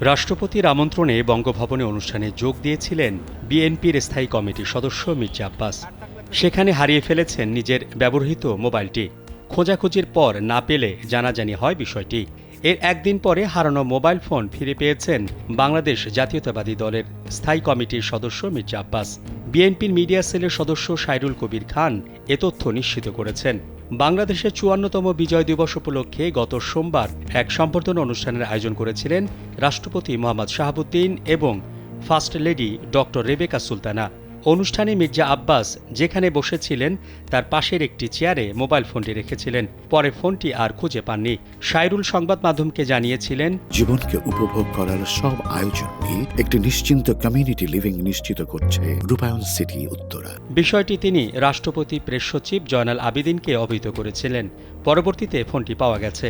রাষ্ট্রপতির আমন্ত্রণে বঙ্গভবনে অনুষ্ঠানে যোগ দিয়েছিলেন বিএনপির স্থায়ী কমিটির সদস্য মির্জা আব্বাস। সেখানে হারিয়ে ফেলেছেন নিজের ব্যবহৃত মোবাইলটি। খোঁজাখুঁজির পর না পেলে জানাজানি হয় বিষয়টি। এর একদিন পরে হারানো মোবাইল ফোন ফিরে পেয়েছেন বাংলাদেশ জাতীয়তাবাদী দলের স্থায়ী কমিটির সদস্য মির্জা আব্বাস। বিএনপির মিডিয়া সেলের সদস্য সাইরুল কবির খান এ তথ্য নিশ্চিত করেছেন। বাংলাদেশের ৫৪তম বিজয় দিবস উপলক্ষে গত সোমবার এক সম্বর্ধনা অনুষ্ঠানের আয়োজন করেছিলেন রাষ্ট্রপতি মোহাম্মদ শাহাবুদ্দিন এবং first lady doctor Rebecca Sultana. অনুষ্ঠানে মির্জা আব্বাস যেখানে বসেছিলেন তার পাশের একটি চেয়ারে মোবাইল ফোনটি রেখেছিলেন। পরে ফোনটি আর খুঁজে পাননি। সাইরুল সংবাদ মাধ্যমকে জানিয়েছিলেন, জীবনকে উপভোগ করার সব আয়োজনই একটি নিশ্চিন্ত কমিউনিটি লিভিং নিশ্চিত করছে রূপায়ণ সিটি উত্তরা। বিষয়টি তিনি রাষ্ট্রপতি প্রেস সচিব জয়নাল আবেদিনকে অবহিত করেছিলেন। পরবর্তীতে ফোনটি পাওয়া গেছে।